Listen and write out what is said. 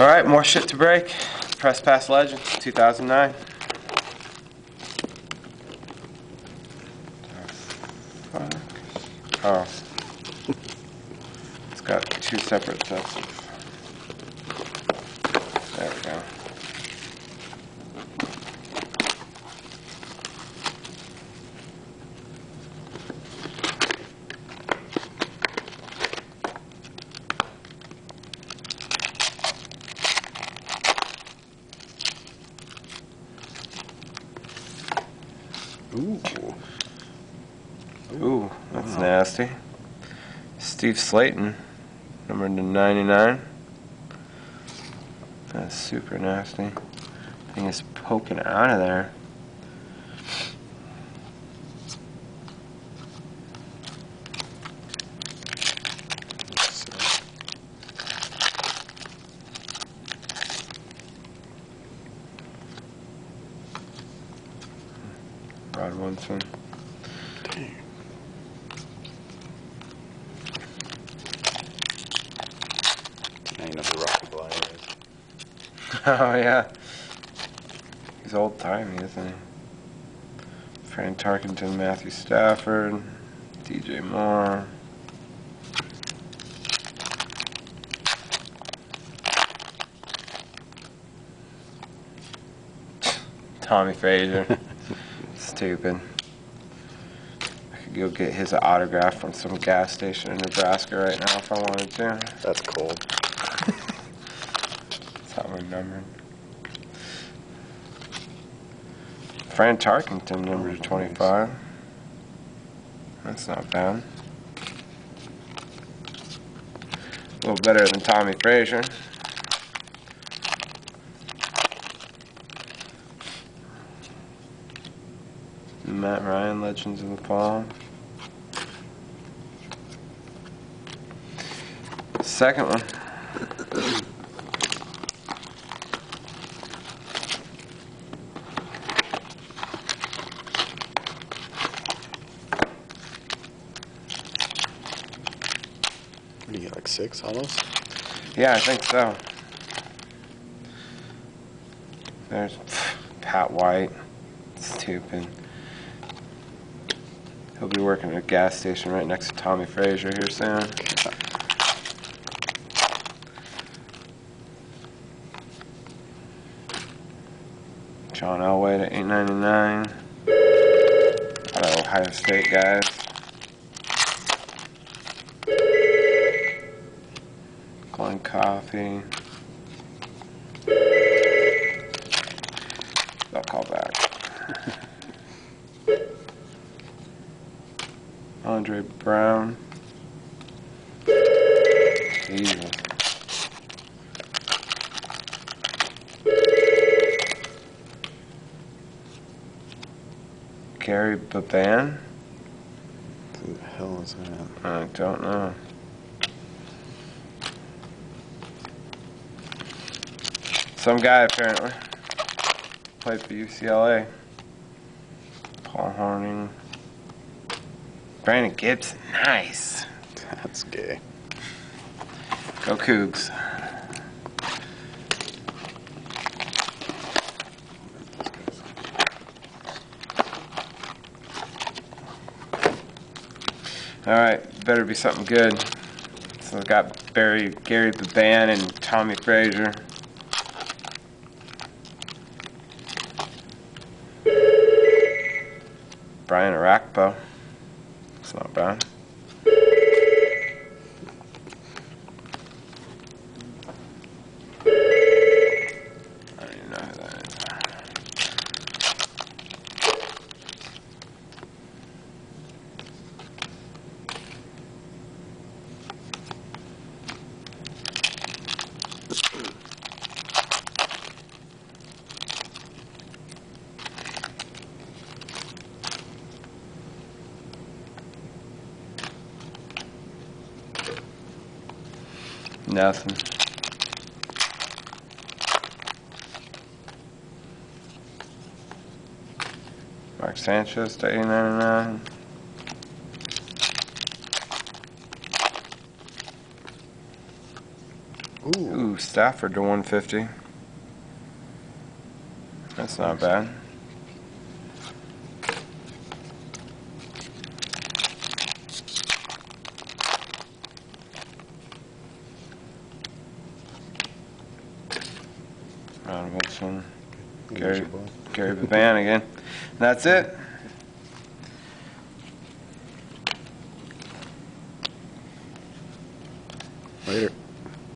Alright, more shit to break. Press Pass Legends, 2009. Oh. It's got two separate sets of... There we go. Ooh, that's nasty. Steve Slayton, number 99. That's super nasty. Thing is poking out of there. Rod Woodson. You know who Rocky Bleier is. Oh yeah. He's old timey, isn't he? Fran Tarkenton, Matthew Stafford, DJ Moore. Tommy Frazier. Stupid. I could go get his autograph from some gas station in Nebraska right now if I wanted to. That's cold. That's how I'm numbered. Fran Tarkenton, number 25. That's not bad. A little better than Tommy Frazier. Matt Ryan, Legends of the Fall. Second one. What do you get, like 6 almost? Yeah, I think so. There's Pat White. Stupid. He'll be working at a gas station right next to Tommy Frazier here soon. John Elway to 8.99. Hello, Ohio State guys. Glenn Coffey. I'll call back. Andre Brown. Jesus. Gary Baban? Who the hell is that? I don't know. Some guy apparently. Played for UCLA. Paul Horning. Brandon Gibson. Nice. That's gay. Go Cougs. Alright, better be something good. So I've got Gary Baban and Tommy Frazier. Brian Arakpo. That's not bad. I don't even know who that is. Nothing. Mark Sanchez to 8.99. Ooh. Ooh, Stafford to 150. That's not bad. Ron Wilson. Here's your boy. Gary Bevan again. And that's it. Later.